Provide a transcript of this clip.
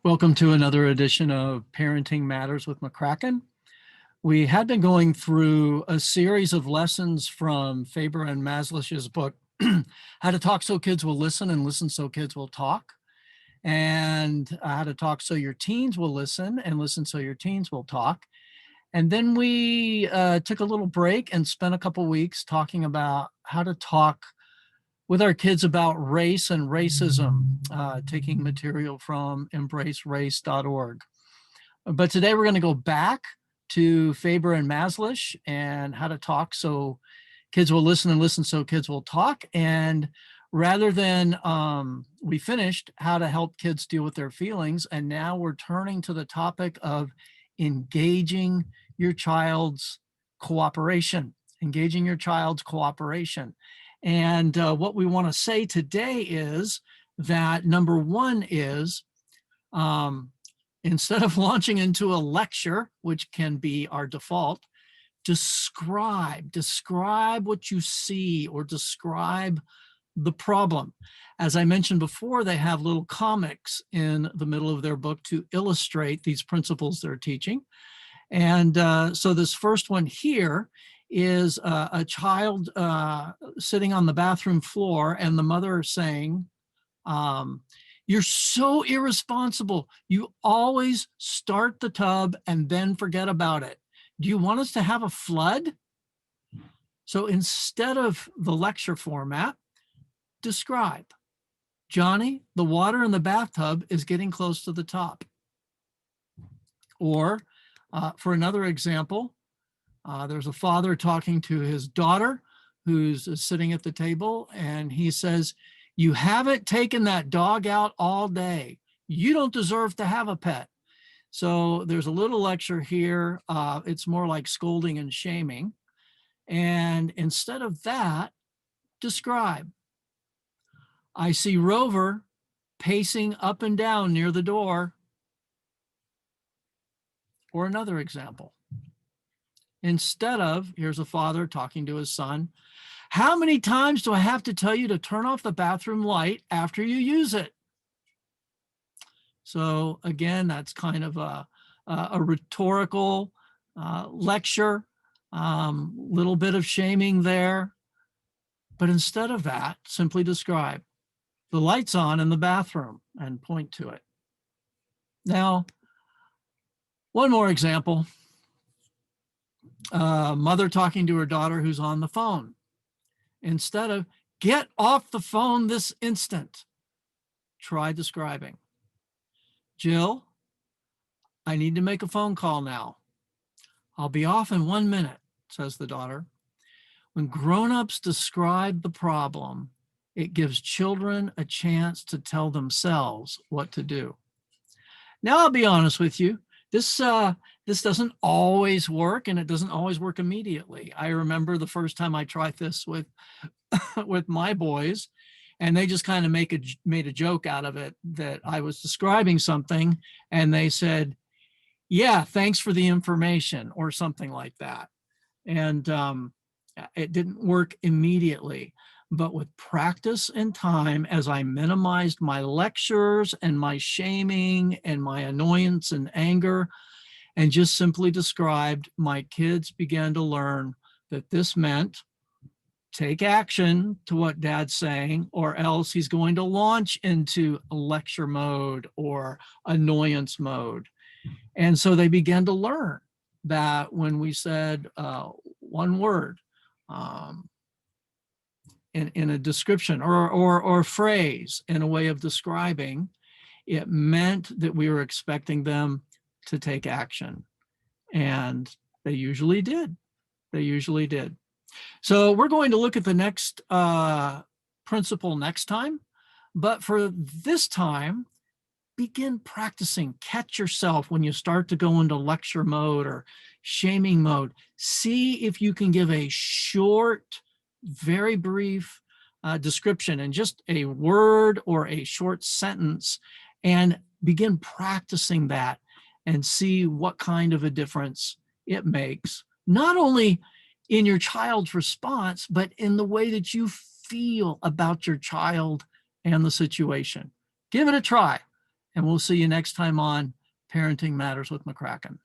Welcome to another edition of Parenting Matters with McCracken. We had been going through a series of lessons from Faber and Maslach's book, How to Talk So Kids Will Listen and Listen So Kids Will Talk, and How to Talk So Your Teens Will Listen and Listen So Your Teens Will Talk. And then we took a little break and spent a couple weeks talking about how to talk with our kids about race and racism, taking material from embracerace.org. But today we're going to go back to Faber and Maslach and how to talk so kids will listen and listen so kids will talk. And rather than we finished how to help kids deal with their feelings, and now we're turning to the topic of engaging your child's cooperation, And what we want to say today is that number one is instead of launching into a lecture, which can be our default, describe what you see or describe the problem. As I mentioned before, they have little comics in the middle of their book to illustrate these principles they're teaching. And so this first one here is a child sitting on the bathroom floor and the mother saying, you're so irresponsible. You always start the tub and then forget about it. Do you want us to have a flood? So instead of the lecture format, describe. Johnny, the water in the bathtub is getting close to the top. Or for another example, there's a father talking to his daughter who's sitting at the table, and he says, you haven't taken that dog out all day. You don't deserve to have a pet. So there's a little lecture here. It's more like scolding and shaming. And instead of that, describe. I see Rover pacing up and down near the door. Or another example. Instead of, here's a father talking to his son, how many times do I have to tell you to turn off the bathroom light after you use it? So again, that's kind of a rhetorical lecture, little bit of shaming there. But instead of that, simply describe the light's on in the bathroom and point to it. Now, one more example. Mother talking to her daughter who's on the phone. Instead of, get off the phone this instant, try describing. Jill, I need to make a phone call now. I'll be off in 1 minute, says the daughter. When grown-ups describe the problem, it gives children a chance to tell themselves what to do. Now, I'll be honest with you. This doesn't always work, and it doesn't always work immediately. I remember the first time I tried this with my boys, and they just kind of made a joke out of it that I was describing something, and they said, yeah, thanks for the information, or something like that. And it didn't work immediately. But with practice and time, as I minimized my lectures and my shaming and my annoyance and anger, and just simply described, my kids began to learn that this meant take action to what dad's saying, or else he's going to launch into lecture mode or annoyance mode. And so they began to learn that when we said one word, in a description or phrase in a way of describing, it meant that we were expecting them to take action. And they usually did. So we're going to look at the next principle next time. But for this time, begin practicing. Catch yourself when you start to go into lecture mode or shaming mode. See if you can give a short, very brief description in just a word or a short sentence, and begin practicing that and see what kind of a difference it makes, not only in your child's response, but in the way that you feel about your child and the situation. Give it a try And we'll see you next time on Parenting Matters with McCracken.